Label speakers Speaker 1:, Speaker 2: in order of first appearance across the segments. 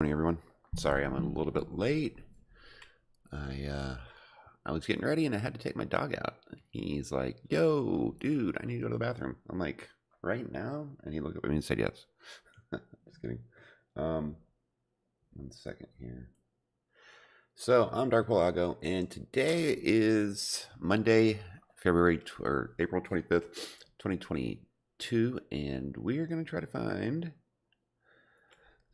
Speaker 1: Morning, everyone. Sorry, I'm a little bit late. I was getting ready and I had to take my dog out. He's like, "Yo, dude, I need to go to the bathroom." I'm like, "Right now?" And he looked up at me and said, "Yes." Just kidding. 1 second here. So I'm Dark Polago, and today is Monday, or April 25th, 2022, and we are going to try to find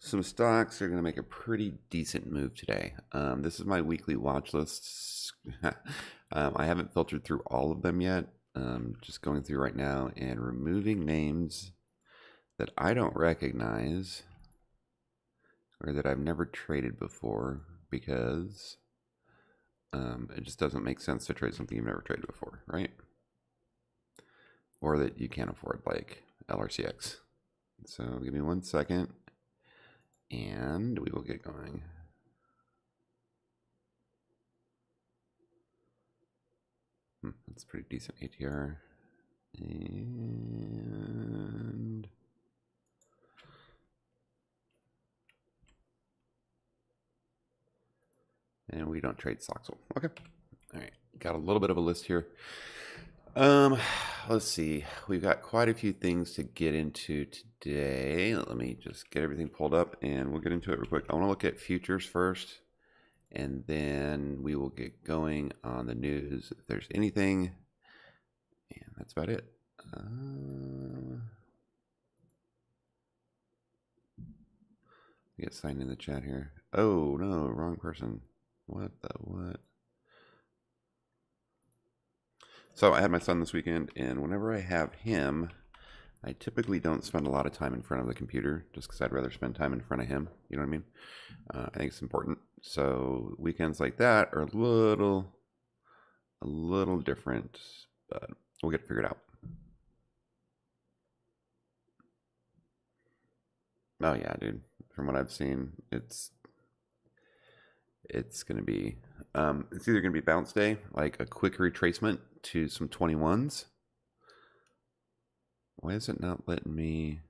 Speaker 1: some stocks are going to make a pretty decent move today. This is my weekly watch list. I haven't filtered through all of them yet. Just going through right now and removing names that I don't recognize or that I've never traded before because it just doesn't make sense to trade something you've never traded before, right? Or that you can't afford, like LRCX. So give me 1 second and we will get going. That's pretty decent ATR. And we don't trade Soxel. Okay. All right. Got a little bit of a list here. Let's see. We've got quite a few things to get into today. Let me just get everything pulled up and we'll get into it real quick. I want to look at futures first, and then we will get going on the news if there's anything. And that's about it. Get signed in the chat here. Oh no, wrong person. What the what? So I had my son this weekend, and whenever I have him, I typically don't spend a lot of time in front of the computer, just because I'd rather spend time in front of him. You know what I mean? I think it's important. So weekends like that are a little different, but we'll get it figured out. Oh yeah, dude. From what I've seen, it's gonna be it's either gonna be bounce day, like a quick retracement to some 21s. Why is it not letting me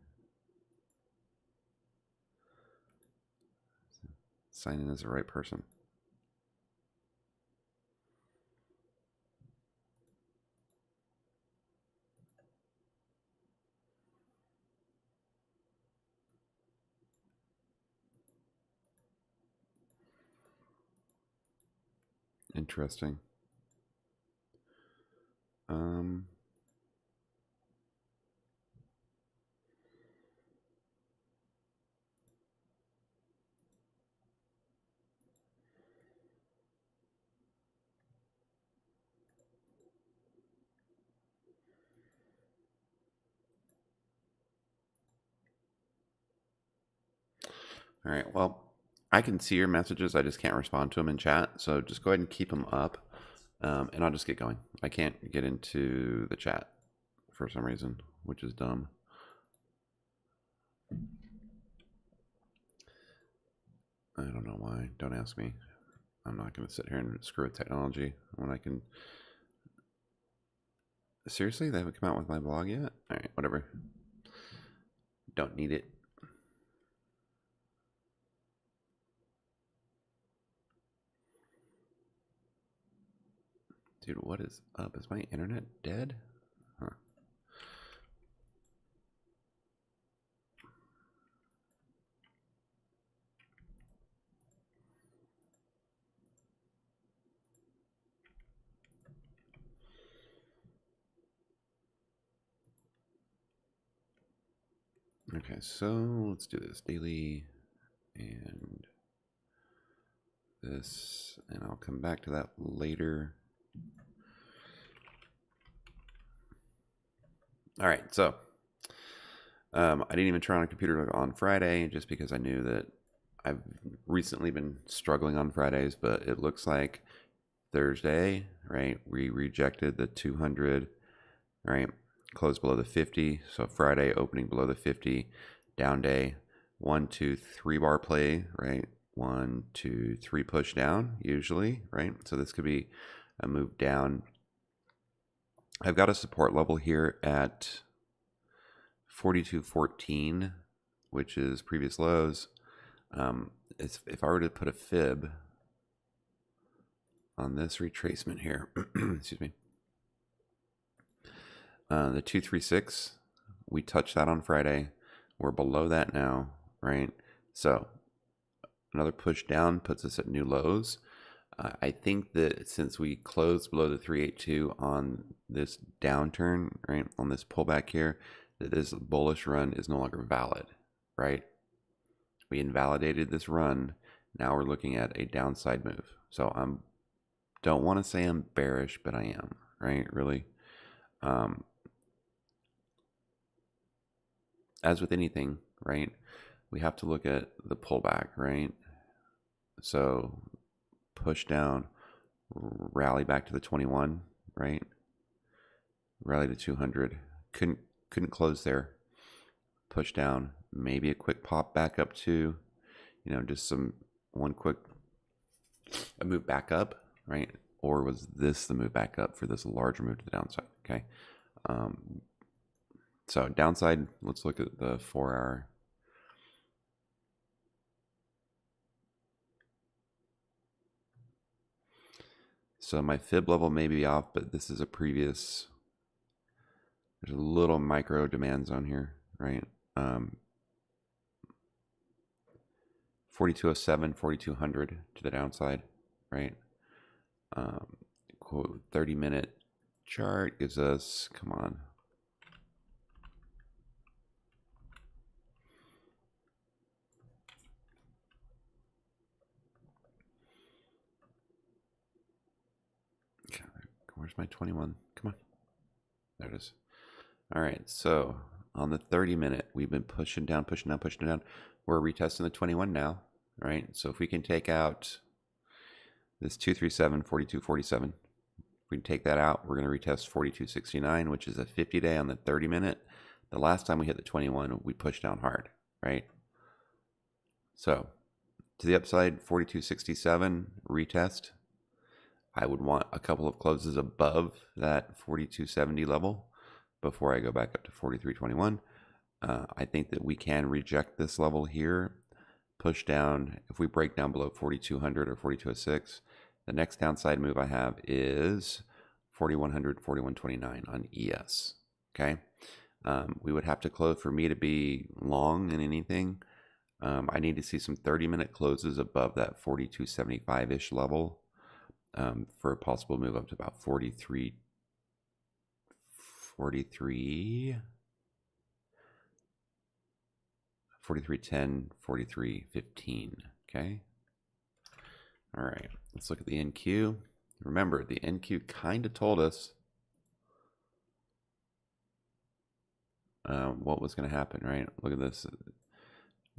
Speaker 1: sign in as the right person? Interesting. All right. Well, I can see your messages. I just can't respond to them in chat. So just go ahead and keep them up, and I'll just get going. I can't get into the chat for some reason, which is dumb. I don't know why. Don't ask me. I'm not going to sit here and screw with technology when I can. Seriously? They haven't come out with my blog yet? All right, whatever. Don't need it. Dude, what is up? Is my internet dead? Huh. Okay, so let's do this daily and this, and I'll come back to that later. All right, so I didn't even turn on a computer on Friday just because I knew that I've recently been struggling on Fridays, but it looks like Thursday, right? We rejected the 200, right? Closed below the 50. So Friday opening below the 50, down day, 1, 2, 3 bar play, right? 1, 2, 3 push down usually, right? So this could be a move down. I've got a support level here at 42.14, which is previous lows. if I were to put a fib on this retracement here, excuse me, the 236, we touched that on Friday. We're below that now, right? So another push down puts us at new lows. I think that since we closed below the 382 on this downturn, right, on this pullback here, that this bullish run is no longer valid, right? We invalidated this run. Now we're looking at a downside move. So don't want to say I'm bearish, but I am, right? Really. As with anything, right, we have to look at the pullback, right? So push down, rally back to the 21, right? Rally to 200. Couldn't close there. Push down, maybe a quick pop back up to, just a move back up, right? Or was this the move back up for this larger move to the downside? Okay. So downside, let's look at the 4-hour. So my fib level may be off, but this is a previous, there's a little micro demand zone here, right? 4207, 4200 to the downside, right? Quote 30-minute chart gives us, come on. Okay, where's my 21? Come on. There it is. All right, so on the 30-minute, we've been pushing down. We're retesting the 21 now, right? So if we can take out this 237, 4247, if we can take that out, we're going to retest 4269, which is a 50-day on the 30-minute. The last time we hit the 21, we pushed down hard, right? So to the upside, 4267 retest. I would want a couple of closes above that 4270 level before I go back up to 4321. I think that we can reject this level here, push down. If we break down below 4200 or 4206, the next downside move I have is 4100, 4129 on ES. Okay. We would have to close for me to be long in anything. I need to see some 30-minute closes above that 4275-ish level for a possible move up to about 43, 4310, 4315. Okay. All right. Let's look at the NQ. Remember, the NQ kind of told us what was going to happen, right? Look at this.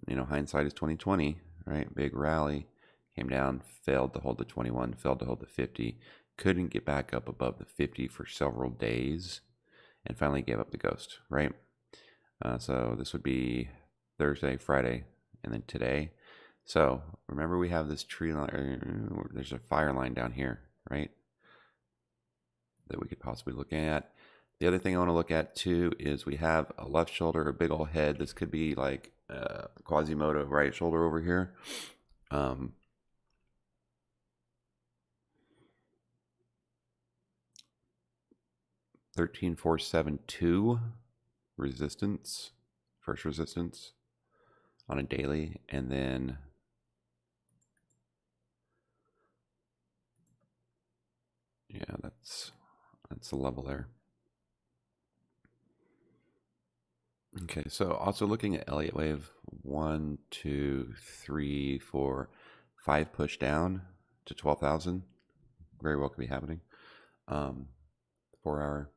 Speaker 1: Hindsight is 2020, right? Big rally, came down, failed to hold the 21, failed to hold the 50, couldn't get back up above the 50 for several days, and finally gave up the ghost, right? So this would be Thursday, Friday, and then today. So remember, we have this tree line, there's a fire line down here, right? That we could possibly look at. The other thing I want to look at too is we have a left shoulder, a big old head. This could be like Quasimodo right shoulder over here. 13472 resistance, first resistance on a daily, and then yeah, that's the level there. Okay, so also looking at Elliott wave, 1, 2, 3, 4, 5 push down to 12,000. Very well could be happening. 4-hour.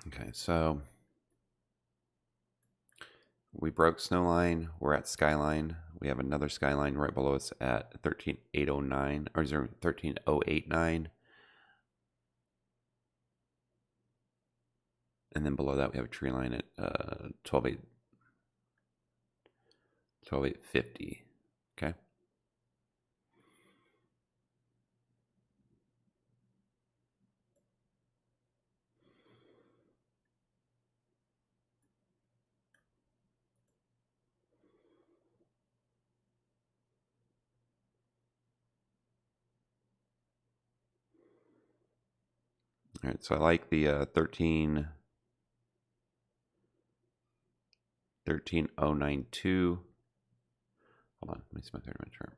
Speaker 1: Okay, so we broke Snowline. We're at Skyline. We have another Skyline right below us at 13,809 or 13,089. And then below that, we have a tree line at 12,800. 12,850. Okay. All right, so I like the 13092. Hold on, let me see my 30-minute chart.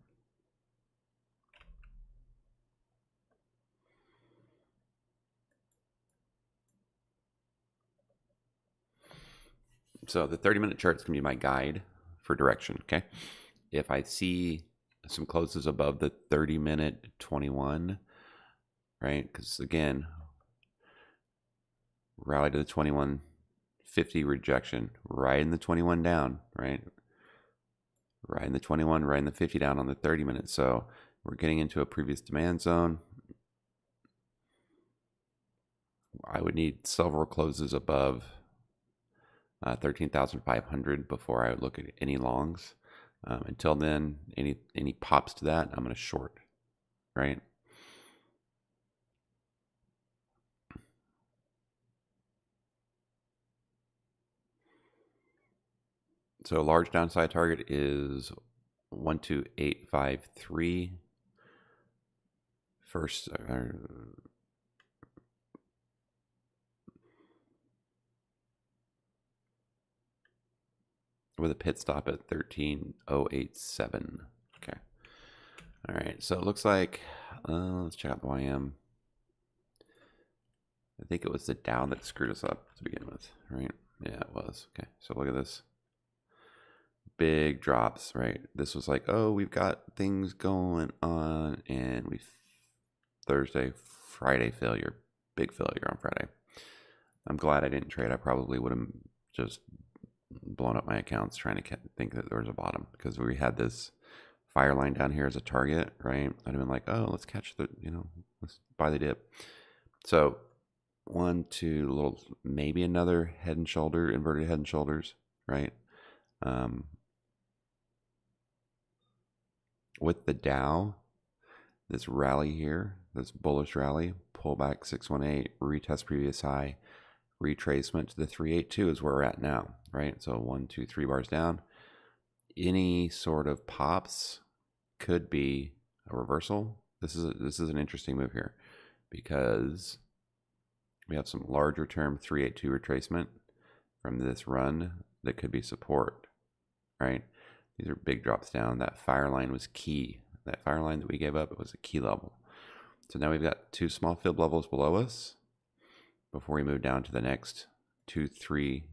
Speaker 1: So the 30-minute chart is going to be my guide for direction, okay? If I see some closes above the 30-minute 21, right? Because again, rally to the 2150 rejection, right in the 21 down, right? Right in the 21, right in the 50 down on the 30 minutes. So we're getting into a previous demand zone. I would need several closes above 13,500 before I would look at any longs. Until then, any pops to that, I'm going to short, right? So a large downside target is 12853. First, with a pit stop at 13,087. Okay. All right. So it looks like, let's check out the YM. I think it was the Dow that screwed us up to begin with, right? Yeah, it was. Okay. So look at this. Big drops, right? This was like, oh, we've got things going on, and Friday failure. Big failure on Friday. I'm glad I didn't trade. I probably would have just blown up my accounts trying to think that there was a bottom, because we had this fire line down here as a target, right? I'd have been like, oh, let's catch the, let's buy the dip. So 1, 2, little, maybe another head and shoulder, inverted head and shoulders, right? With the Dow, this rally here, this bullish rally, pullback 618, retest previous high, retracement to the 382 is where we're at now, right? So 1, 2, 3 bars down. Any sort of pops could be a reversal. This is an interesting move here, because we have some larger term 382 retracement from this run that could be support, right? These are big drops down. That fire line was key. That fire line that we gave up, it was a key level. So now we've got 2 small fib levels below us before we move down to the next 2, 3,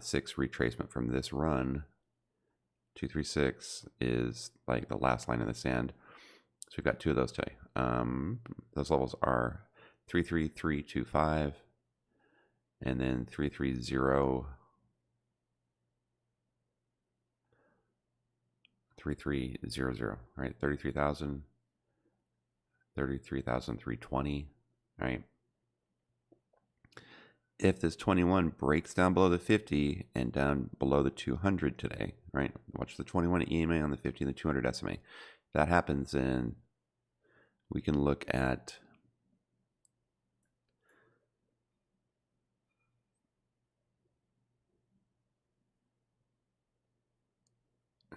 Speaker 1: 6 retracement from this run. 2, 3, 6 is like the last line in the sand. So we've got 2 of those today. Those levels are 33325 and then 330. 3300, right? 33,000, 33,320, right? If this 21 breaks down below the 50 and down below the 200 today, right? Watch the 21 EMA on the 50 and the 200 SMA. If that happens, then we can look at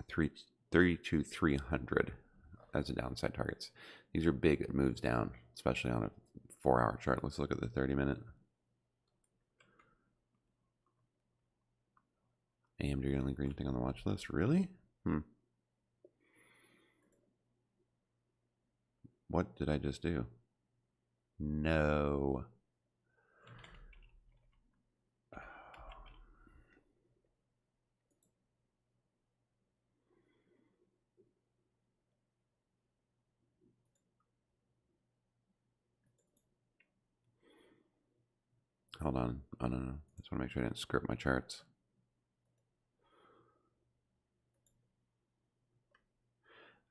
Speaker 1: three 32,300 as the downside targets. These are big moves down, especially on a 4-hour chart. Let's look at the 30-minute. AMD, the only green thing on the watch list. Really? What did I just do? No. Hold on. I don't know. I just want to make sure I didn't script my charts.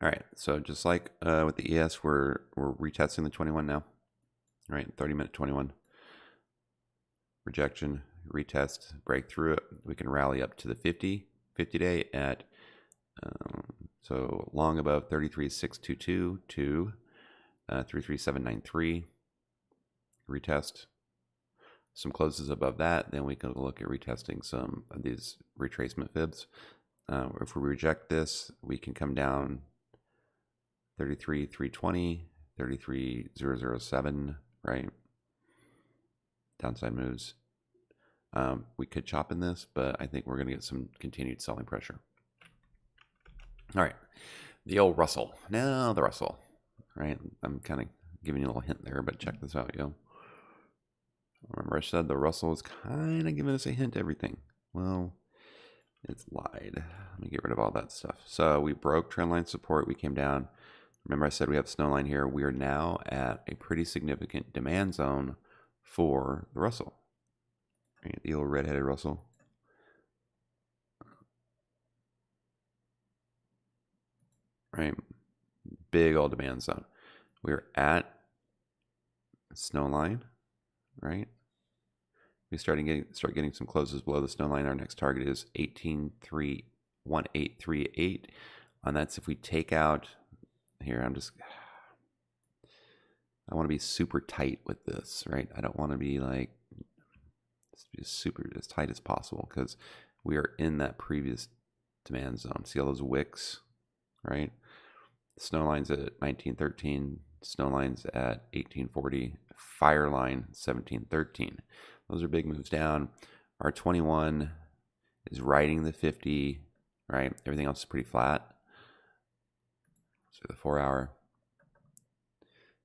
Speaker 1: All right. So just like with the ES, we're retesting the 21 now. All right. 30-minute 21. Rejection, retest, break through it. We can rally up to the 50 50-day at, so long above 33,622 to 33,793. Retest. Some closes above that, then we can look at retesting some of these retracement fibs. If we reject this, we can come down 33,320, 33,007, right? Downside moves. We could chop in this, but I think we're going to get some continued selling pressure. All right, the old Russell. Now the Russell, right? I'm kind of giving you a little hint there, but check this out, yo. Remember I said the Russell is kind of giving us a hint to everything. Well, it's lied. Let me get rid of all that stuff. So we broke trendline support. We came down. Remember I said we have a snow line here. We are now at a pretty significant demand zone for the Russell. Right, the old red-headed Russell. Right, big old demand zone. We're at snow line, right? We start getting some closes below the snow line. Our next target is 18,1838, and that's if we take out here. I want to be super tight with this, right? I don't want to be like super as tight as possible because we are in that previous demand zone. See all those wicks, right? Snow line's at 1913. Snow line's at 1840. Fire line 1713. Those are big moves down. Our 21 is riding the 50, right? Everything else is pretty flat. So the 4 hour,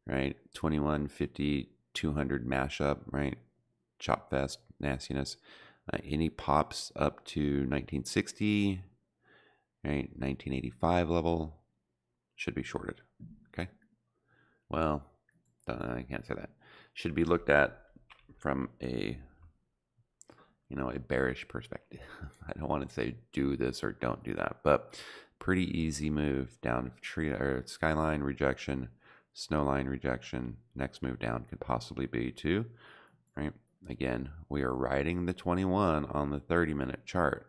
Speaker 1: right? 21, 50, 200 mashup, right? Chop fest, nastiness. Any pops up to 1960, right? 1985 level should be shorted. Okay. Well, I can't say that. Should be looked at from a bearish perspective. I don't want to say do this or don't do that, but pretty easy move down skyline rejection, snow line rejection. Next move down could possibly be to, right? Again, we are riding the 21 on the 30-minute chart.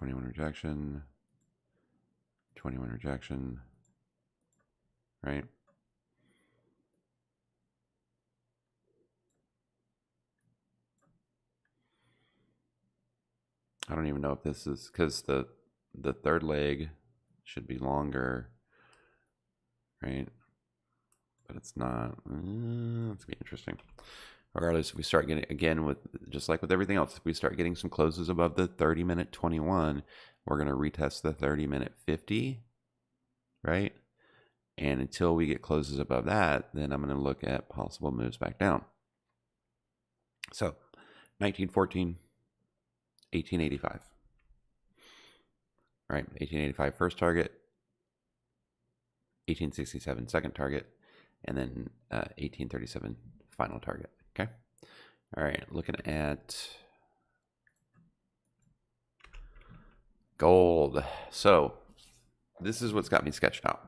Speaker 1: Rejection, 21 rejection, right? I don't even know if this is because the third leg should be longer, right? But it's not. It's gonna be interesting. Regardless, if we start getting, again, with just like with everything else, if we start getting some closes above the 30-minute 21, we're going to retest the 30-minute 50, right? And until we get closes above that, then I'm going to look at possible moves back down. So 1914, 1885, right? 1885 first target, 1867 second target, and then 1837 final target. Okay. All right. Looking at gold. So this is what's got me sketched out.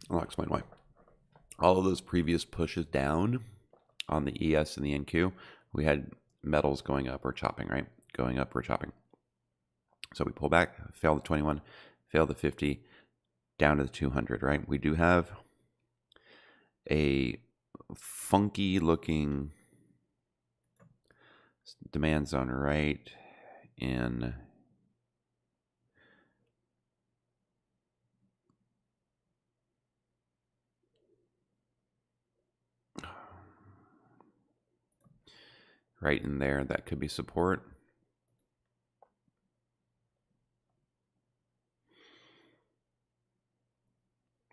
Speaker 1: I'll explain why. All of those previous pushes down on the ES and the NQ, we had metals going up or chopping, right? Going up or chopping. So we pull back, fail the 21, fail the 50, down to the 200, right? We do have a funky looking demand zone right in there. That could be support.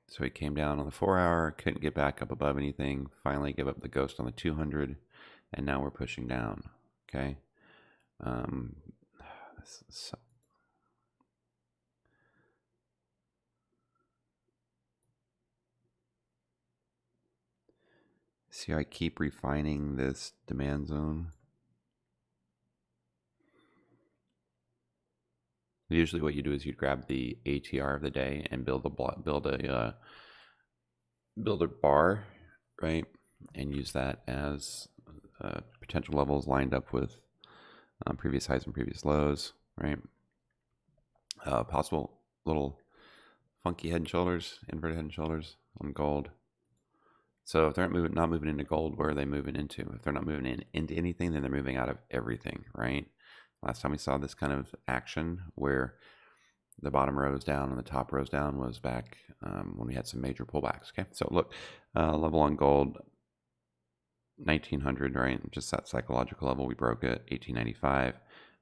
Speaker 1: So he came down on the 4 hour, couldn't get back up above anything, finally give up the ghost on the 200, and now we're pushing down. Okay. See how I keep refining this demand zone? Usually what you do is you grab the ATR of the day and build a bar, right? And use that as potential levels lined up with previous highs and previous lows, right? Possible little funky head and shoulders, inverted head and shoulders on gold. So if they're not moving into gold, where are they moving into? If they're not moving into anything, then they're moving out of everything, right? Last time we saw this kind of action where the bottom rose down and the top rose down was back when we had some major pullbacks. Okay, so look, level on gold, 1900, right? Just that psychological level, we broke it. 1895,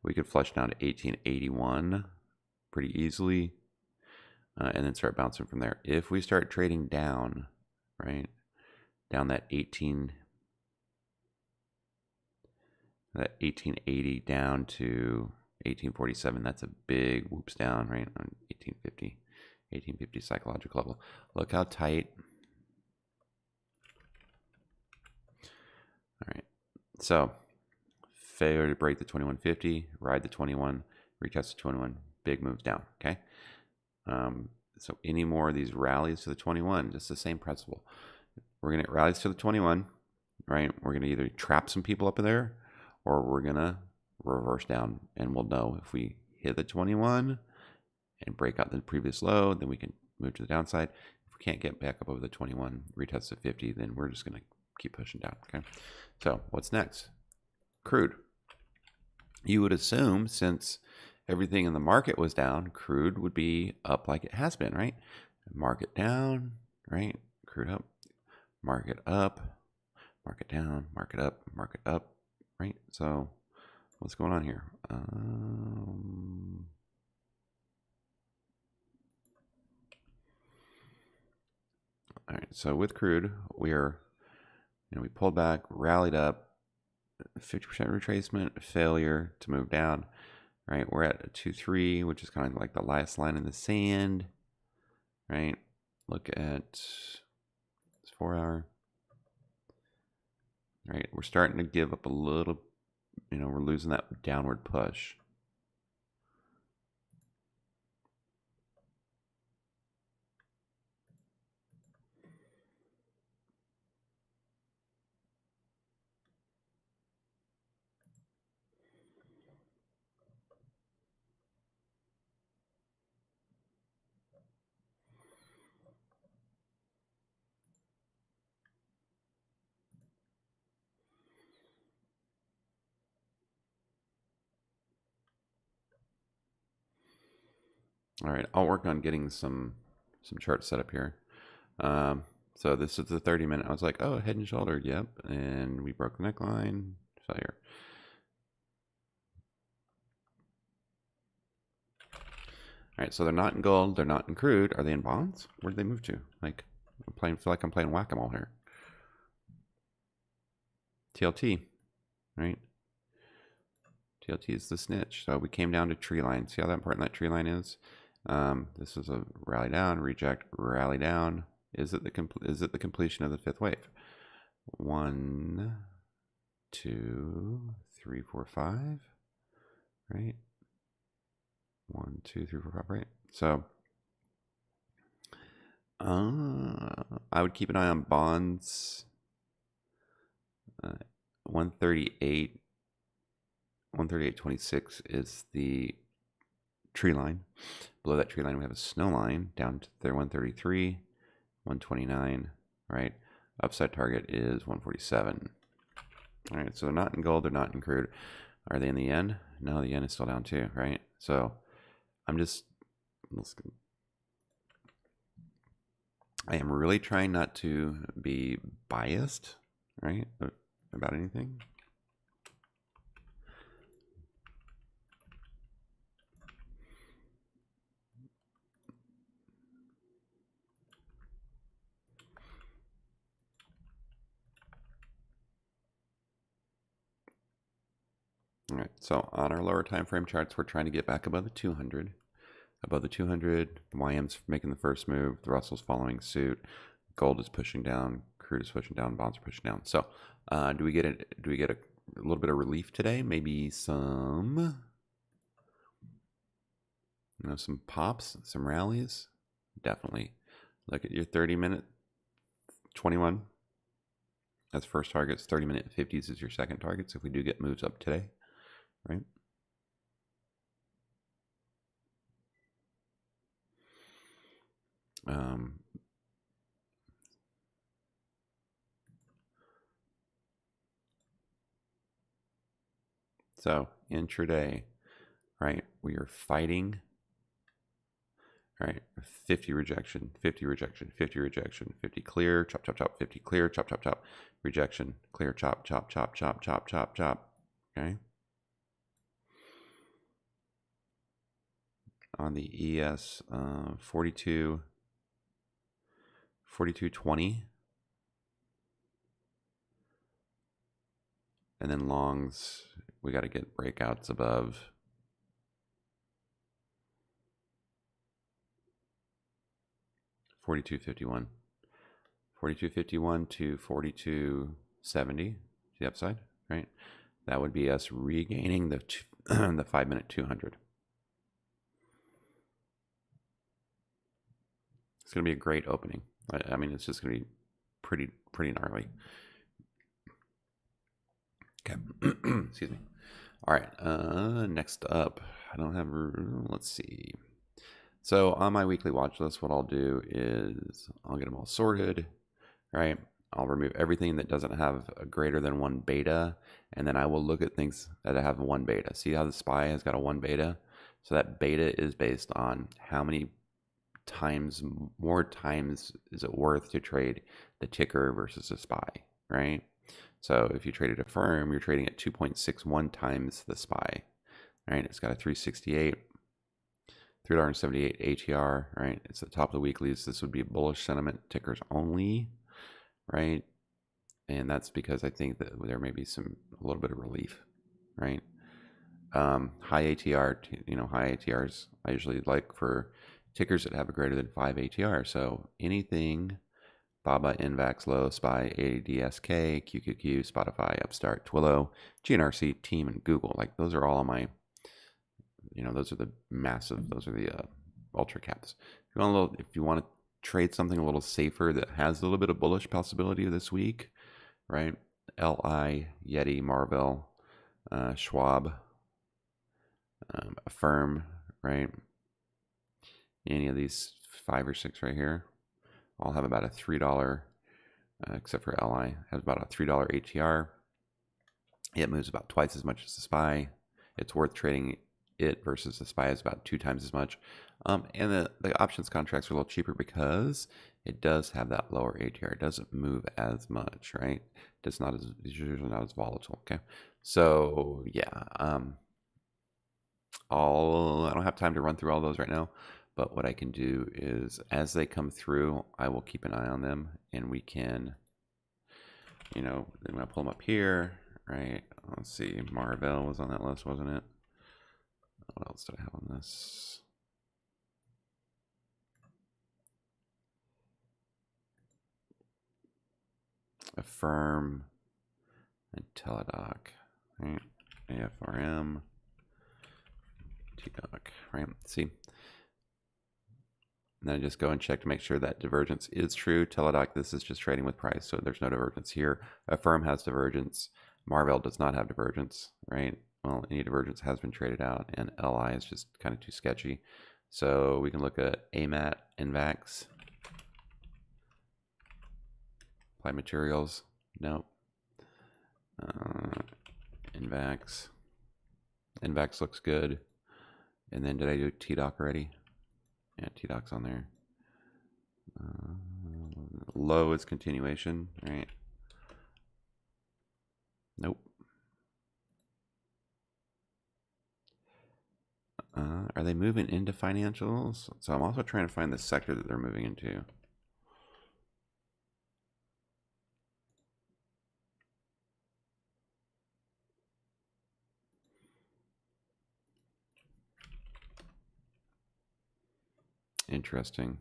Speaker 1: we could flush down to 1881 pretty easily, and then start bouncing from there. If we start trading down, right, down that 1880 down to 1847, that's a big whoops down, right, on 1850 psychological level. Look how tight. All right, so failure to break the 2150, ride the 21, retest the 21, big moves down. Okay, so any more of these rallies to the 21, just the same principle. We're gonna rallies to the 21, right? We're gonna either trap some people up in there, or we're gonna reverse down, and we'll know if we hit the 21 and break out the previous low, then we can move to the downside. If we can't get back up over the 21, retest the 50, then we're just gonna keep pushing down. Okay, so what's next? Crude. You would assume, since everything in the market was down, crude would be up like it has been, right? Market down, right? Crude up, market up, market down, market up, right? So what's going on here? All right, so with crude, we are, we pulled back, rallied up, 50% retracement, failure to move down, right? We're at a 2-3, which is kind of like the last line in the sand, right? Look at this 4 hour, right? We're starting to give up a little, we're losing that downward push. All right, I'll work on getting some charts set up here. So this is the 30-minute. I was like, oh, head and shoulder, yep. And we broke the neckline, failure. All right, so they're not in gold, they're not in crude. Are they in bonds? Where did they move to? Like, feel like I'm playing whack-a-mole here. TLT, right? TLT is the snitch. So we came down to tree line. See how that important that tree line is? This is a rally down, reject, rally down. Is it the completion of the fifth wave? 1, 2, 3, 4, 5, right? 1, 2, 3, 4, 5, right? So I would keep an eye on bonds. 138.26 is the tree line. Below that tree line, we have a snow line down to there, 133, 129, right? Upside target is 147. All right, so they're not in gold, they're not in crude. Are they in the yen? No, the yen is still down too, right? So I am really trying not to be biased, right, about anything. All right, so on our lower time frame charts, we're trying to get back above the 200. Above the 200, the YM's making the first move, the Russell's following suit, gold is pushing down, crude is pushing down, bonds are pushing down. So, do we get a little bit of relief today? Maybe some You know, some pops, some rallies. Definitely look at your 30-minute 21. That's first targets. 30-minute 50s is your second targets if we do get moves up today, right? So intraday, right? We are fighting, right? 50 rejection, 50 rejection, 50 rejection, 50 clear, chop, chop, chop, 50 clear, chop, chop, chop, rejection, clear, chop, chop, chop, chop, chop, chop, chop. Okay. On the ES 42, 42.20. And then longs, we got to get breakouts above 42.51. 42.51 to 42.70 to the upside, right? That would be us regaining the 5-minute 200. It's going to be a great opening. I mean, it's just going to be pretty gnarly. Okay. Excuse me. All right. Next up, I don't have. Let's see. So on my weekly watch list, what I'll do is I'll get them all sorted, right? I'll remove everything that doesn't have a greater than 1 beta, and then I will look at things that have 1 beta. See how the SPY has got a 1 beta? So that beta is based on how many more times is it worth to trade the ticker versus the SPY, right? So if you traded a firm, you're trading at 2.61 times the SPY, right? It's got a 368. $3.78 ATR, right? It's the top of the weeklies. This would be bullish sentiment tickers only, right? And that's because I think that there may be a little bit of relief, right? High ATR, high ATRs I usually like for tickers that have a greater than 5 ATR. So anything BABA, NVAX, Low, SPY, ADSK, QQQ, Spotify, Upstart, Twillo, GNRC, Team, and Google. Like those are all of my, those are the ultra caps. If you want to trade something a little safer that has a little bit of bullish possibility this week, right? LI, Yeti, Marvell, Schwab, Affirm, right? Any of these 5 or 6 right here, all have about a $3, except for LI, has about a $3 ATR. It moves about twice as much as the SPY. It's worth trading it versus the SPY is about 2 times as much. And the options contracts are a little cheaper because it does have that lower ATR. It doesn't move as much, right? It's usually not as volatile. Okay, so yeah, I don't have time to run through all those right now, but what I can do is as they come through, I will keep an eye on them, and we can, I'm gonna pull them up here, right? Let's see, Marvell was on that list, wasn't it? What else did I have on this? Affirm and Teladoc, right? AFRM, TDoc, right? See? And then I just go and check to make sure that divergence is true. Teladoc, this is just trading with price, so there's no divergence here. Affirm has divergence. Marvell does not have divergence, right? Well, any divergence has been traded out, and LI is just kind of too sketchy. So we can look at AMAT, NVAX, Applied Materials, nope. NVAX looks good. And then did I do TDoc already? Yeah, TDoc's on there. Low is continuation, right? Nope. Are they moving into financials? So I'm also trying to find the sector that they're moving into. Interesting.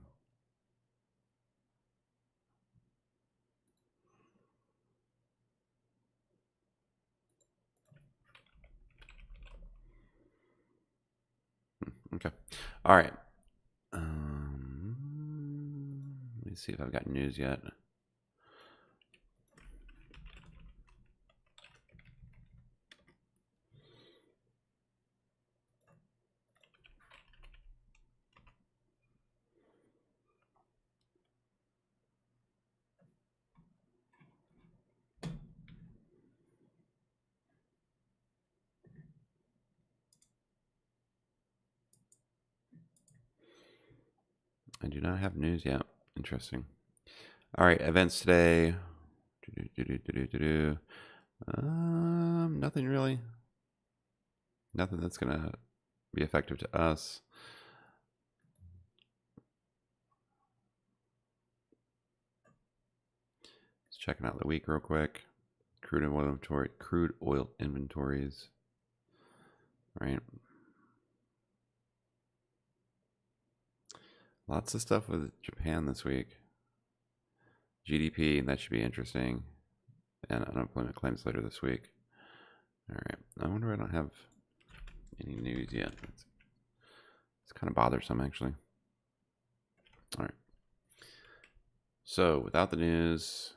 Speaker 1: Okay. All right. Let me see if I've got news yet. I do not have news yet. Interesting. All right, events today. Nothing really. Nothing that's gonna be effective to us. Just checking out the week real quick. Crude oil inventories. Right. Lots of stuff with Japan this week. GDP, that should be interesting. And unemployment claims later this week. All right. I wonder I don't have any news yet. It's kind of bothersome, actually. All right. So without the news,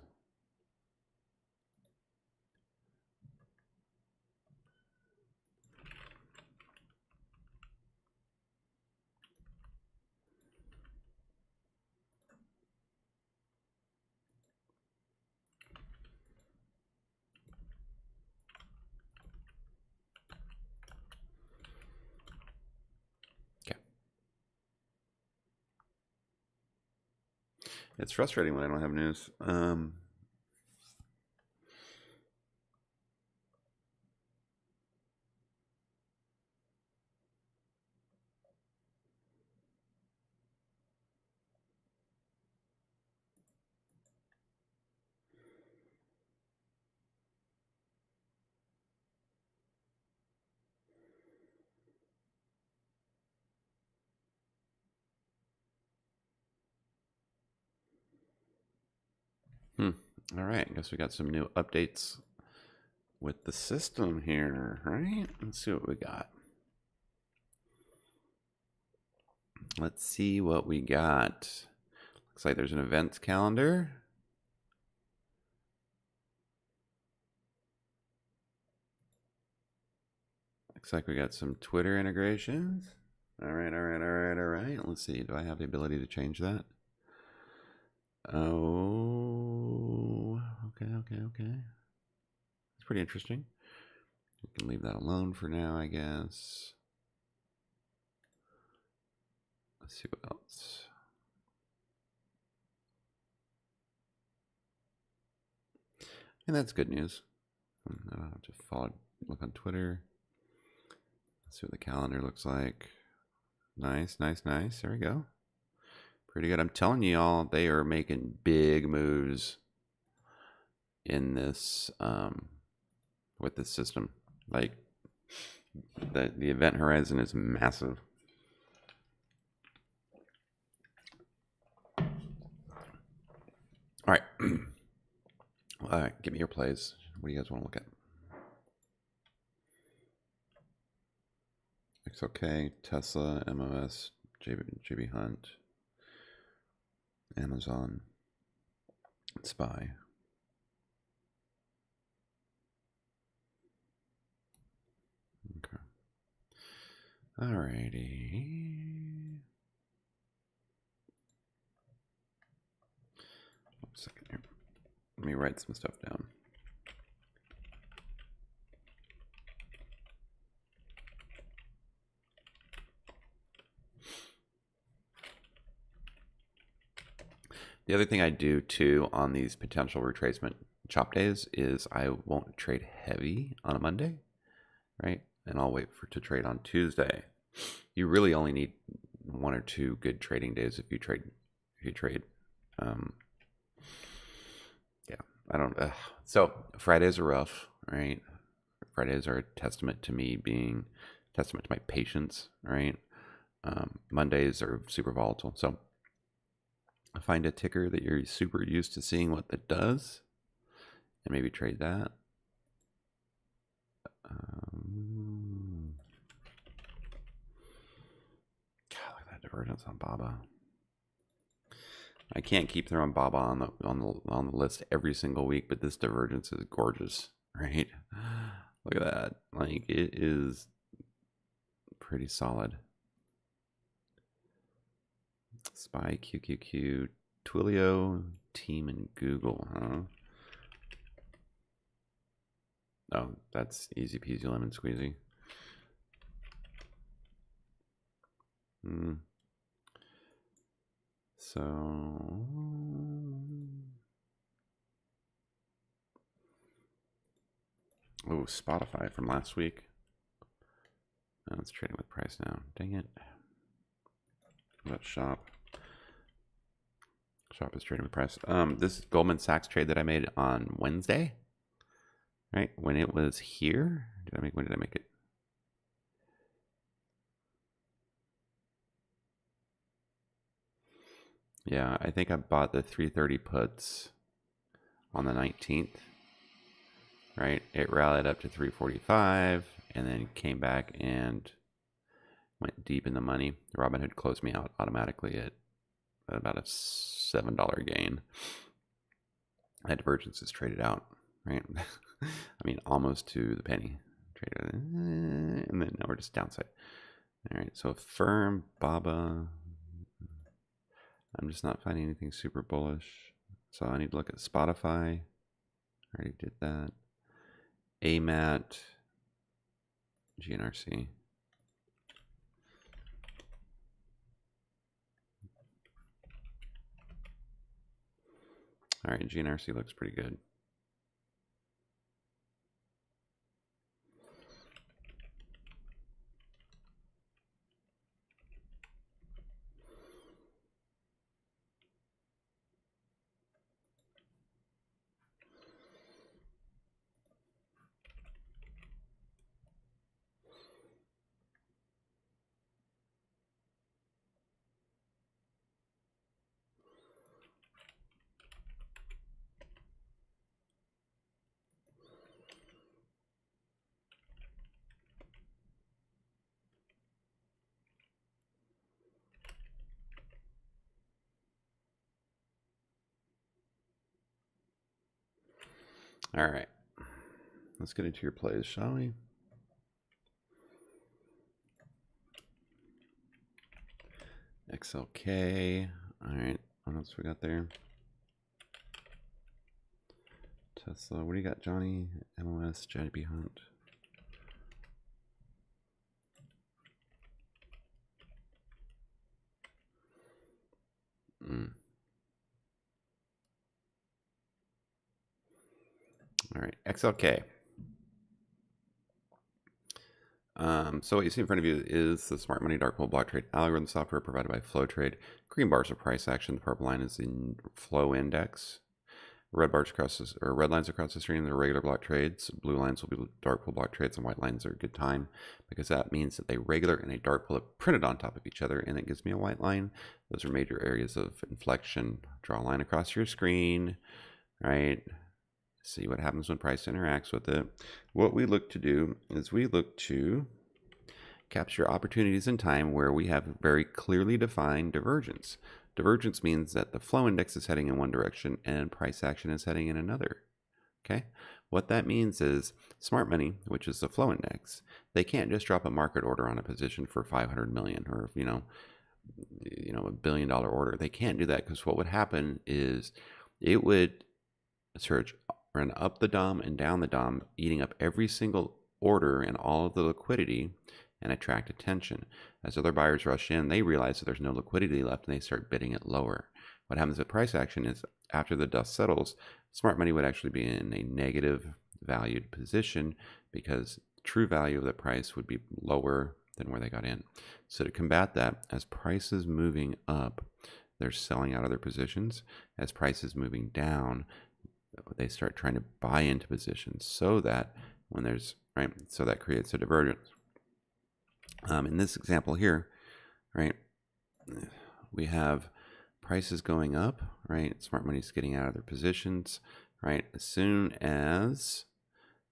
Speaker 1: okay. It's frustrating when I don't have news. All right. I guess we got some new updates with the system here, right? Let's see what we got. Let's see what we got. Looks like there's an events calendar. Looks like we got some Twitter integrations. All right. Let's see. Do I have the ability to change that? Oh, okay. It's pretty interesting. We can leave that alone for now, I guess. Let's see what else. And that's good news. I don't have to look on Twitter. Let's see what the calendar looks like. Nice. There we go. Pretty good. I'm telling you all, they are making big moves in this with this system. Like the event horizon is massive. All right. All right, give me your plays. What do you guys want to look at? XOK, Tesla, MOS, JB Hunt, Amazon, SPY. Okay. Alrighty. 1 second here. Let me write some stuff down. The other thing I do too on these potential retracement chop days is I won't trade heavy on a Monday, right? And I'll wait to trade on Tuesday. You really only need 1 or 2 good trading days if you trade. Yeah, I don't. So Fridays are rough, right? Fridays are a testament to me being testament to my patience, right? Mondays are super volatile. So find a ticker that you're super used to seeing what that does and maybe trade that. God, look at divergence on BABA. I can't keep throwing BABA on the list every single week, but this divergence is gorgeous, right? Look at that. Like, it is pretty solid. SPY, QQQ, Twilio, Team, and Google, huh? Oh, that's easy peasy lemon squeezy. So, oh, Spotify from last week. Oh, it's trading with price now. Dang it. What about Shop? Shop is trading with price. This Goldman Sachs trade that I made on Wednesday, right? When it was here. When did I make it? Yeah, I think I bought the 330 puts on the 19th, right? It rallied up to 345 and then came back and went deep in the money. Robinhood closed me out automatically at about a $7 gain. That divergence is traded out, right? I mean, almost to the penny. Traded, and then now we're just downside. All right, so Firm, BABA. I'm just not finding anything super bullish. So I need to look at Spotify. I already did that. AMAT, GNRC. All right, GNRC looks pretty good. All right, let's get into your plays, shall we? XLK. All right, what else we got there? Tesla. What do you got, Johnny? MOS, JB Hunt. All right, XLK. So what you see in front of you is the Smart Money Dark Pool Block Trade algorithm software provided by FlowTrade. Green bars are price action. The purple line is the flow index. Red bars across this, or red lines across the screen are regular block trades. Blue lines will be dark pool block trades, and white lines are a good time because that means that a regular and a dark pool are printed on top of each other, and it gives me a white line. Those are major areas of inflection. Draw a line across your screen, right? See what happens when price interacts with it. What we look to do is we look to capture opportunities in time where we have very clearly defined divergence. Divergence means that the flow index is heading in one direction and price action is heading in another. Okay, what that means is smart money, which is the flow index, they can't just drop a market order on a position for 500 million or $1 billion order. They can't do that because what would happen is it would run up the DOM and down the DOM, eating up every single order and all of the liquidity and attract attention. As other buyers rush in, they realize that there's no liquidity left and they start bidding it lower. What happens with price action is after the dust settles, smart money would actually be in a negative valued position because true value of the price would be lower than where they got in. So to combat that, as price is moving up, they're selling out other positions. As price is moving down, they start trying to buy into positions so that when there's, right, so that creates a divergence. In this example here, right, we have prices going up, right? Smart money's getting out of their positions, right? As soon as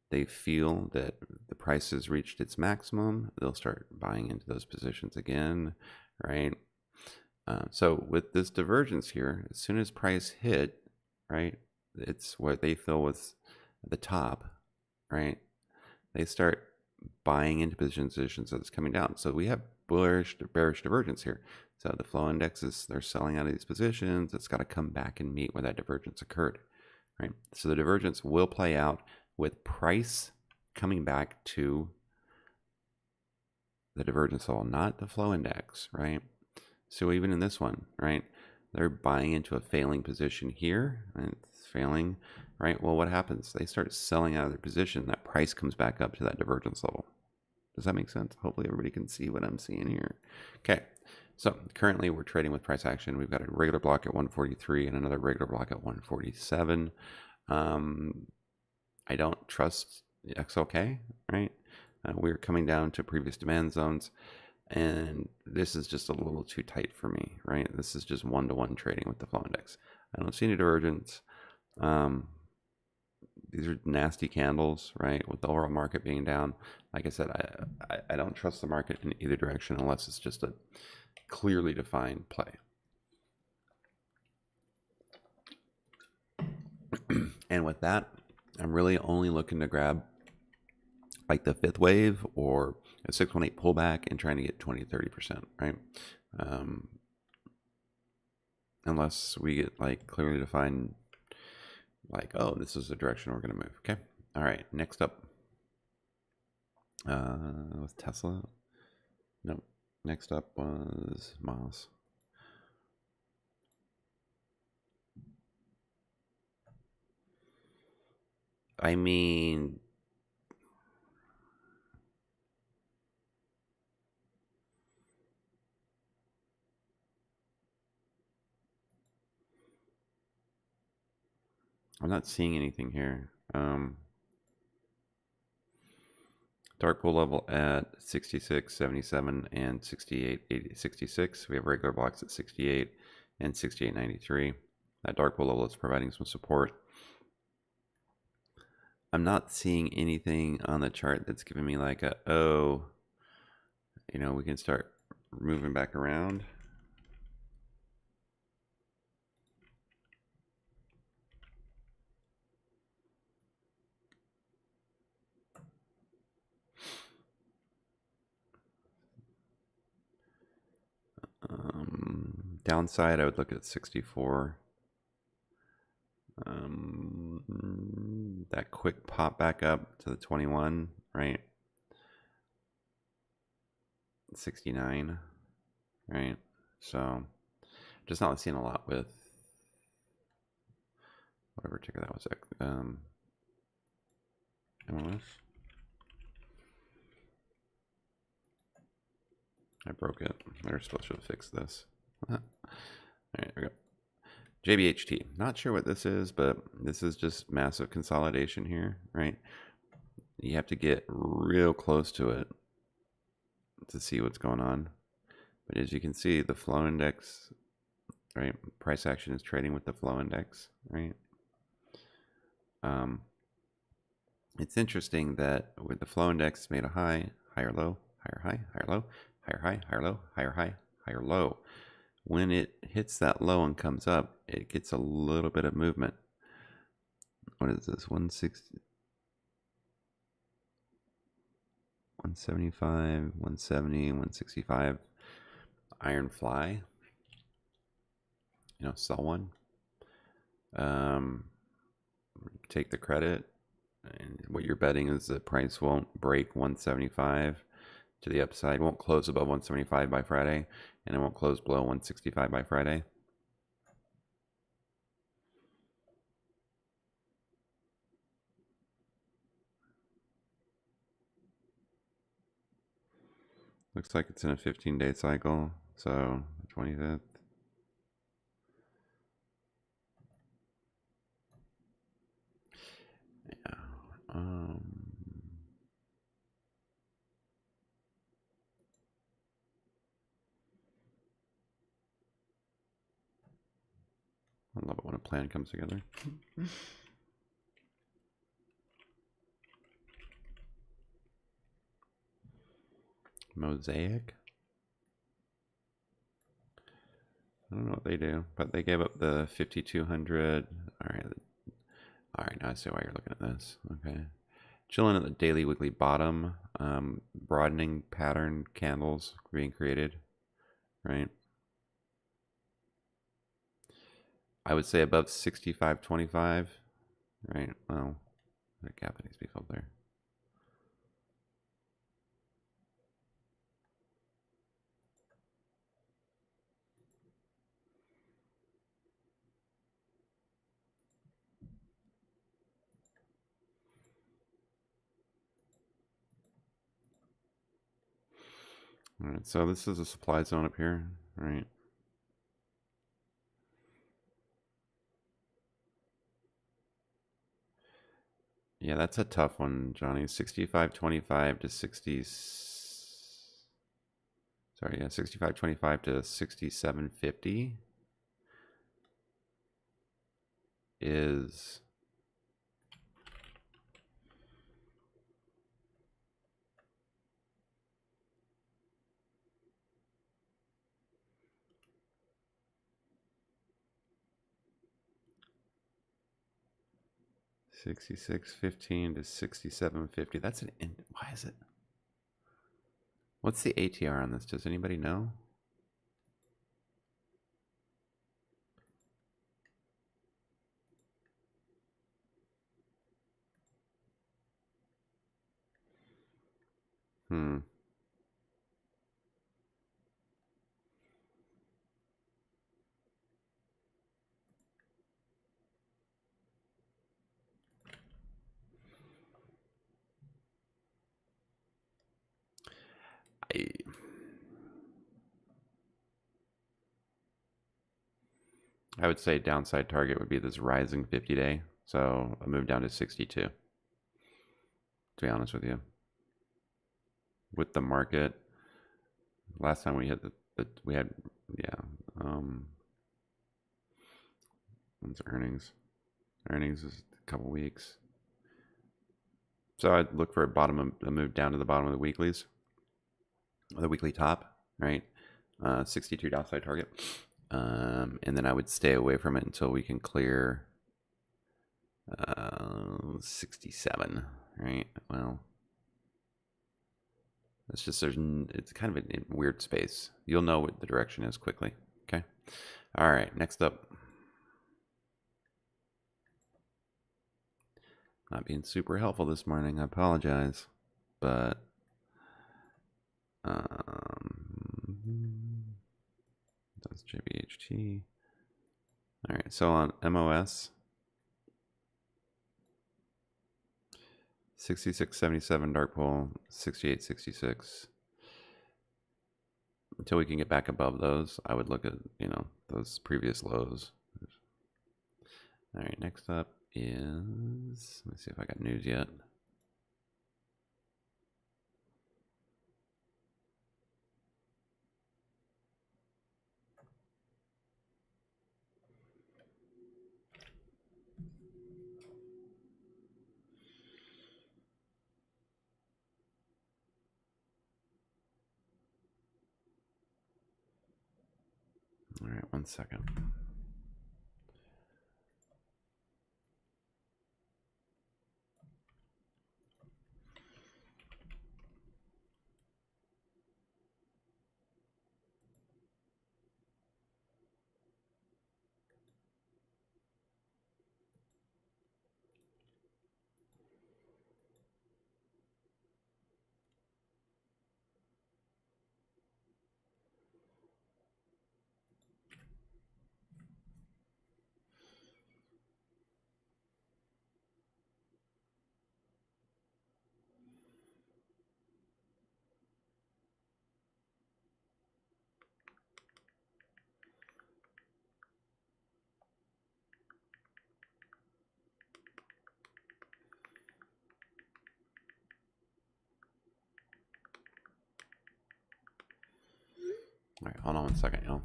Speaker 1: they feel that the price has reached its maximum, they'll start buying into those positions again, right? So with this divergence here, as soon as price hit, right, it's what they feel was the top, right? They start buying into positions that's coming down. So we have bearish divergence here. So the flow indexes, they're selling out of these positions. It's got to come back and meet where that divergence occurred, right? So the divergence will play out with price coming back to the divergence level, not the flow index, right? So even in this one, right, they're buying into a failing position here, and it's failing, right? Well, what happens? They start selling out of their position. That price comes back up to that divergence level. Does that make sense? Hopefully everybody can see what I'm seeing here. Okay, so currently we're trading with price action. We've got a regular block at 143 and another regular block at 147. I don't trust XLK, right? We're coming down to previous demand zones, and this is just a little too tight for me, right? This is just one-to-one trading with the flow index. I don't see any divergence. These are nasty candles, right? With the overall market being down. Like I said, I don't trust the market in either direction unless it's just a clearly defined play. And with that, I'm really only looking to grab like the fifth wave or a 618 pullback and trying to get 20-30%, right? Unless we get like clearly defined, like, oh, this is the direction we're going to move. Okay. All right. Next up, with Tesla. Nope. Next up was Moss. I mean, I'm not seeing anything here. Dark pool level at 66, 77, and 68, 80, 66. We have regular blocks at 68 and 68.93. That dark pool level is providing some support. I'm not seeing anything on the chart that's giving me like a, oh, you know, we can start moving back around. Downside, I would look at 64. That quick pop back up to the 21, right? 69, right? So just not seeing a lot with whatever ticker that was. MLS. I broke it. They're supposed to fix this. All right, there we go. JBHT. Not sure what this is, but this is just massive consolidation here, right? You have to get real close to it to see what's going on. But as you can see, the flow index, right? Price action is trading with the flow index, right? It's interesting that with the flow index made a high, higher low, higher high, higher low, higher high, higher low, higher high, higher low. When it hits that low and comes up, it gets a little bit of movement. What is this? 160, 175, 170, 165. Iron fly. You know, sell one. Take the credit. And what you're betting is the price won't break 175 to the upside, won't close above 175 by Friday, and it won't close below 165 by Friday. Looks like it's in a 15-day cycle, so 25th. Yeah. I love it when a plan comes together. Mosaic. I don't know what they do, but they gave up the 5,200. All right. Now I see why you're looking at this. Okay, chilling at the daily, weekly bottom. Broadening pattern candles being created, right? I would say above 65.25, right? Well, that gap needs to be filled there. All right, so this is a supply zone up here, right? Yeah, that's a tough one, Johnny. 65.25 to 60. Sorry, yeah, 65.25 to 67.50 is 66.15 to 67.50. That's an why is it? What's the ATR on this? Does anybody know? Hmm. I would say downside target would be this rising 50-day. So a move down to 62. To be honest with you, with the market, last time we hit we had when's earnings? Earnings is a couple weeks. So I'd look for a move down to the bottom of the weeklies, the weekly top, right? 62 downside target. And then I would stay away from it until we can clear 67, right? Well, it's just it's kind of a weird space. You'll know what the direction is quickly. Okay. All right. Next up. Not being super helpful this morning. I apologize, but that's JBHT. All right. So on MOS, 66.77 dark pool, 68.66. Until we can get back above those, I would look at, those previous lows. All right, next up is, let me see if I got news yet. All right, 1 second. All right, hold on 1 second, y'all.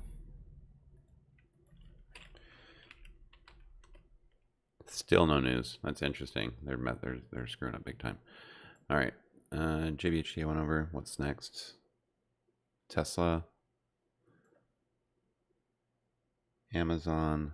Speaker 1: Still no news. That's interesting. They're screwing up big time. All right, JBHT went over. What's next? Tesla. Amazon.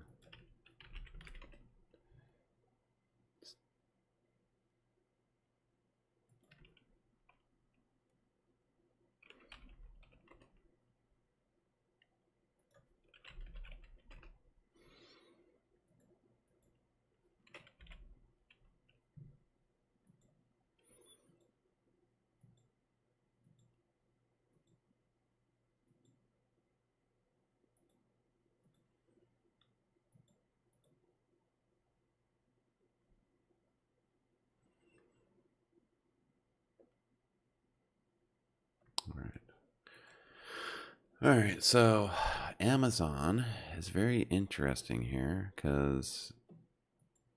Speaker 1: All right, so Amazon is very interesting here because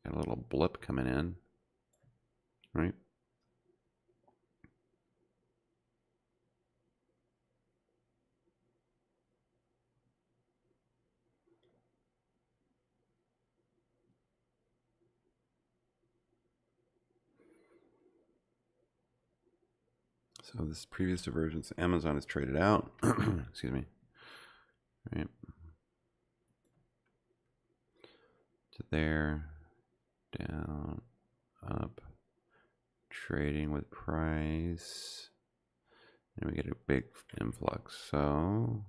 Speaker 1: got a little blip coming in, right? So this previous divergence, Amazon is traded out. Excuse me. Right to there, down, up, trading with price, and we get a big influx. So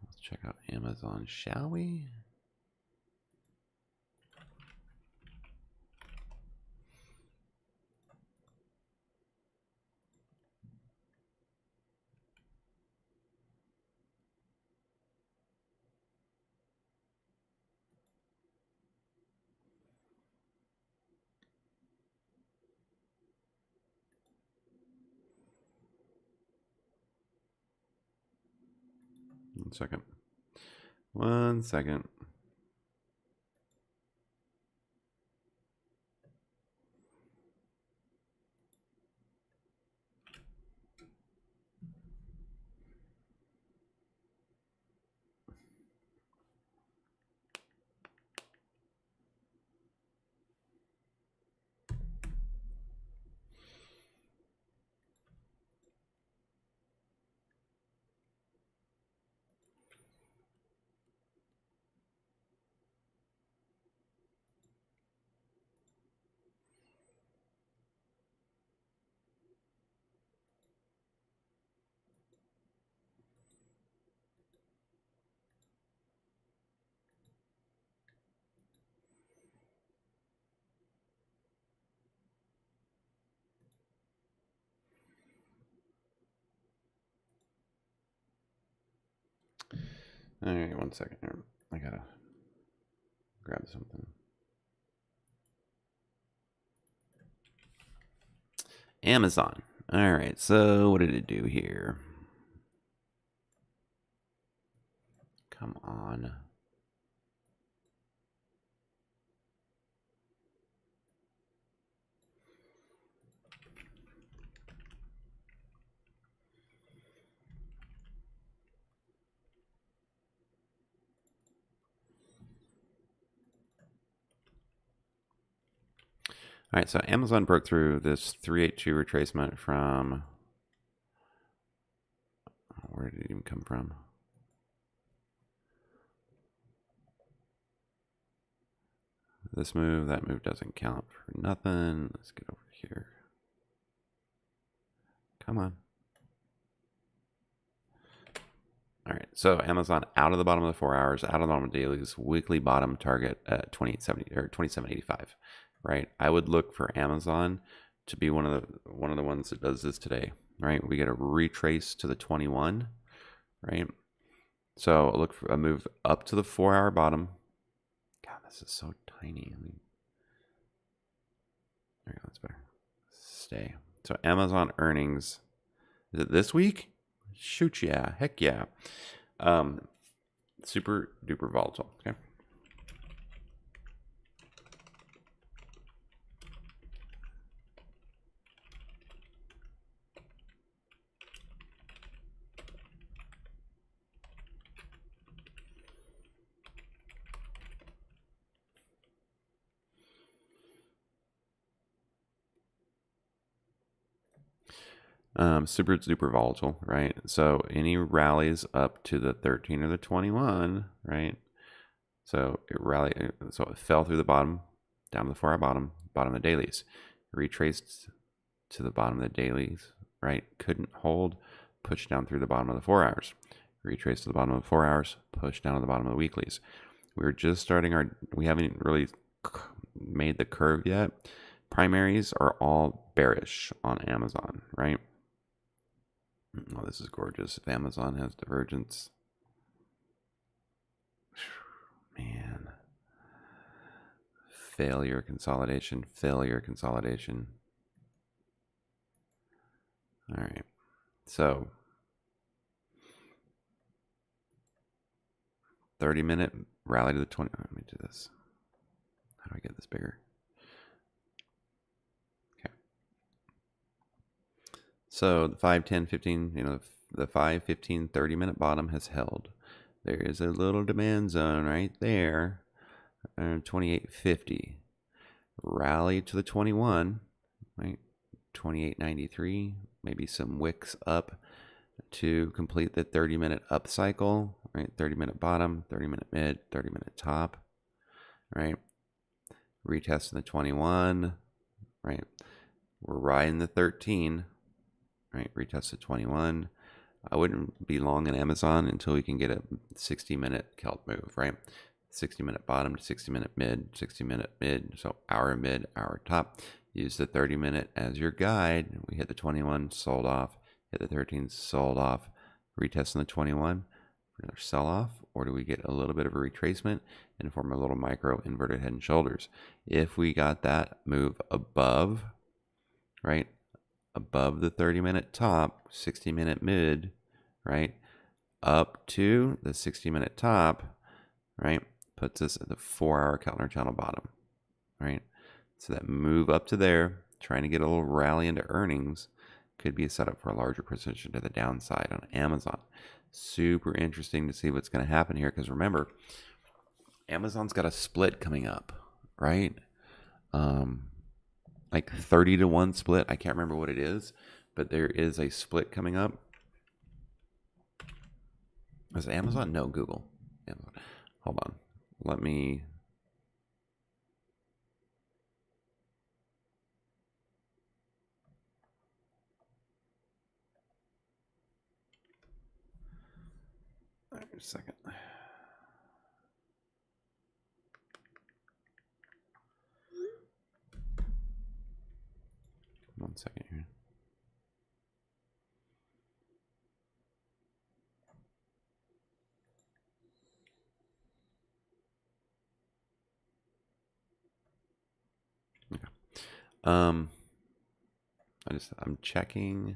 Speaker 1: let's check out Amazon, shall we? One second. 1 second. All right, 1 second here. I gotta grab something. Amazon. All right, so what did it do here? Come on. All right, so Amazon broke through this 382 retracement from, where did it even come from? This move, that move doesn't count for nothing. Let's get over here. Come on. All right, so Amazon out of the bottom of the 4 hours, out of the bottom of dailies, weekly bottom target at 2870 or 2785, right? I would look for Amazon to be one of the ones that does this today, right? We get a retrace to the 21, right? So look for a move up to the 4 hour bottom. God, this is so tiny. I mean, there you go, that's better. Stay. So Amazon earnings, is it this week? Shoot, yeah, heck yeah. Super duper volatile. Okay. Super duper volatile, right? So any rallies up to the 13 or the 21, right? So it rallied, so it fell through the bottom, down to the 4-hour bottom, bottom of the dailies, retraced to the bottom of the dailies, right? Couldn't hold, pushed down through the bottom of the 4 hours, retraced to the bottom of the 4 hours, pushed down to the bottom of the weeklies. We're just starting we haven't really made the curve yet. Primaries are all bearish on Amazon, right? Oh, this is gorgeous. If Amazon has divergence, man, failure consolidation, failure consolidation. All right, so 30-minute rally to the 20. Let me do this. How do I get this bigger? Okay. So the 5, 10, 15, the 5, 15, 30-minute bottom has held. There is a little demand zone right there, 28.50. Rally to the 21, right? 28.93. Maybe some wicks up to complete the 30-minute up cycle, right? 30-minute bottom, 30-minute mid, 30-minute top, right? Retesting the 21, right? We're riding the 13, right? Retest the 21. I wouldn't be long in Amazon until we can get a 60-minute kelp move, right? 60-minute bottom to 60-minute mid, 60-minute mid, so hour mid, hour top. Use the 30-minute as your guide. We hit the 21, sold off. Hit the 13, sold off. Retesting the 21, another sell-off, or do we get a little bit of a retracement and form a little micro inverted head and shoulders? If we got that move above, right, above the 30-minute top, 60-minute mid, right, up to the 60-minute top, right, puts us at the 4-hour calendar channel bottom, right? So that move up to there, trying to get a little rally into earnings, could be a setup for a larger position to the downside on Amazon. Super interesting to see what's going to happen here, because remember, Amazon's got a split coming up, right? Like 30-to-1 split. I can't remember what it is, but there is a split coming up. Is it Amazon? No, Google. Amazon. Hold on. Let me... Wait a second. One second here. Okay. I'm checking.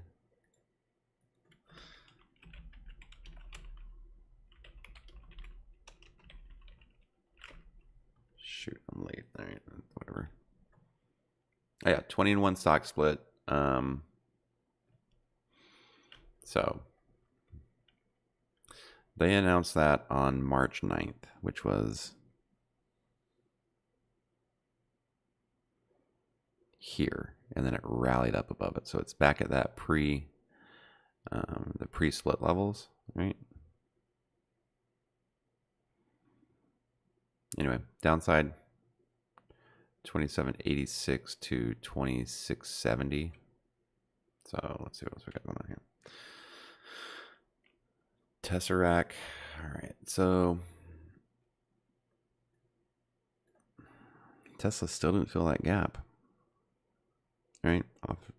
Speaker 1: Shoot, I'm late. All right, whatever. Oh, yeah, 20-to-1 stock split. So they announced that on March 9th, which was here, and then it rallied up above it. So it's back at that the pre-split levels, right? Anyway, downside 2786 to 2670. So let's see what else we got going on here. Tesseract. All right, so Tesla still didn't fill that gap, right? Off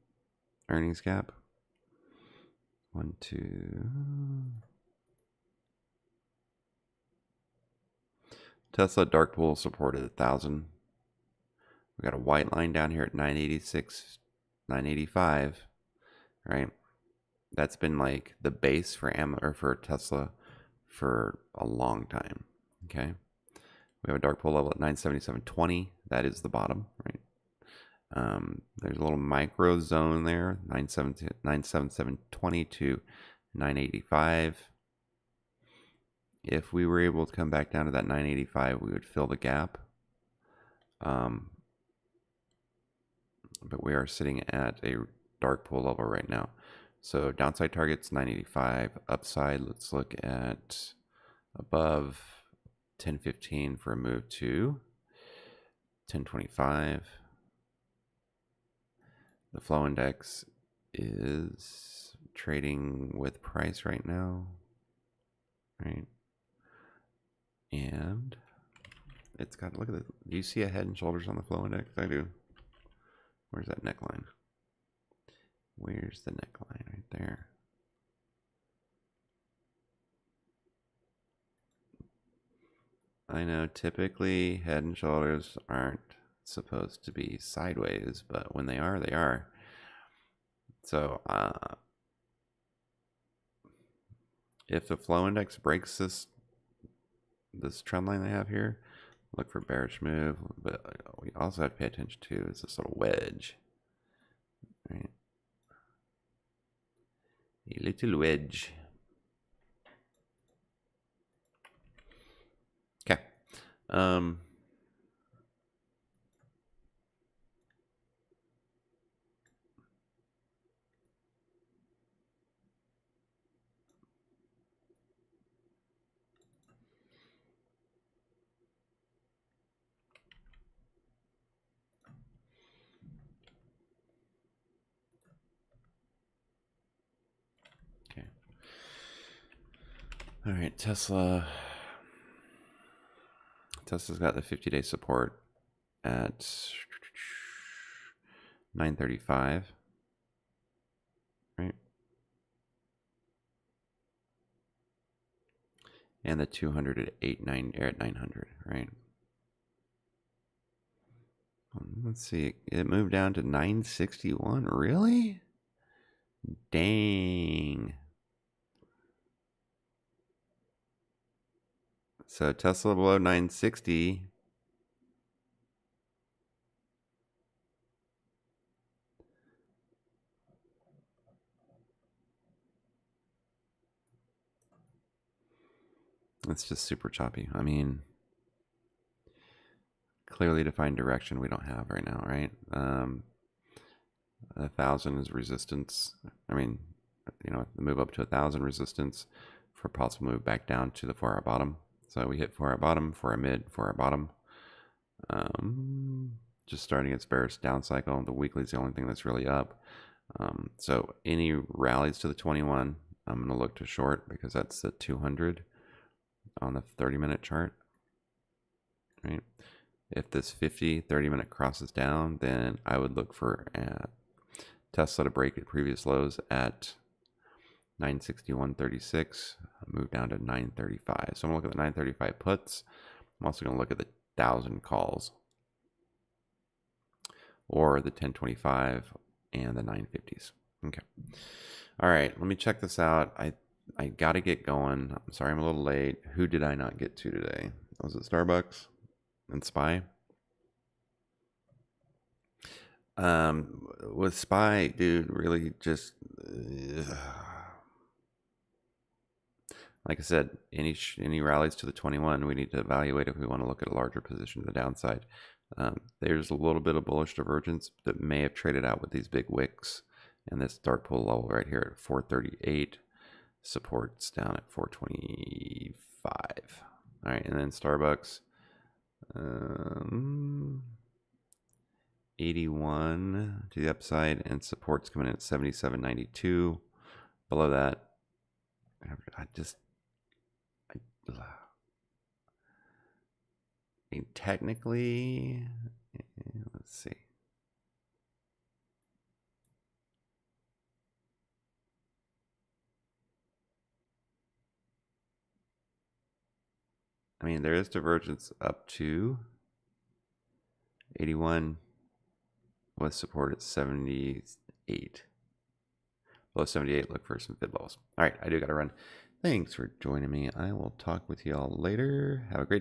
Speaker 1: earnings gap. 1, 2. Tesla dark pool supported 1,000. We got a white line down here at 986, 985, right? That's been like the base for for Tesla for a long time. Okay, we have a dark pool level at 977.20. That is the bottom, right? There's a little micro zone there, 977.20 to 985. If we were able to come back down to that 985, we would fill the gap. But we are sitting at a dark pool level right now. So downside target's 985. Upside, let's look at above 1015 for a move to 1025. The flow index is trading with price right now, right? And it's got, look at it. Do you see a head and shoulders on the flow index? I do. Where's that neckline? Where's the neckline? Right there. I know typically head and shoulders aren't supposed to be sideways, but when they are, they are. So if the flow index breaks this trend line they have here, look for bearish move. But we also have to pay attention to is this little wedge, right? A little wedge. Okay. Okay. All right, Tesla's got the 50-day support at 935, right? And the 200 at 900, right? Let's see. It moved down to 961. Really? Dang. So Tesla below 960. It's just super choppy. I mean, clearly defined direction we don't have right now, right? 1,000 is resistance. I mean, you know, the move up to 1,000 resistance for possible move back down to the 4-hour bottom. So we hit 4-hour bottom, 4-hour mid, 4-hour bottom. Just starting its bearish down cycle. The weekly is the only thing that's really up. So any rallies to the 21, I'm going to look to short because that's the 200 on the 30-minute chart, right? If this 50 30-minute crosses down, then I would look for Tesla to break at previous lows at 961.36, move down to 935. So I'm going to look at the 935 puts. I'm also going to look at the 1,000 calls or the 1025 and the 950s. Okay. All right, let me check this out. I got to get going. I'm sorry I'm a little late. Who did I not get to today? Was it Starbucks and SPY? With SPY, dude, really just like I said, any rallies to the 21, we need to evaluate if we want to look at a larger position to the downside. There's a little bit of bullish divergence that may have traded out with these big wicks and this dark pool level right here at 438. Supports down at 425. All right, and then Starbucks, 81 to the upside, and supports coming in at 77.92. Below that, I mean, technically, let's see. I mean, there is divergence up to 81 with support at 78. Below 78, look for some fib levels. All right, I do got to run. Thanks for joining me. I will talk with you all later. Have a great day.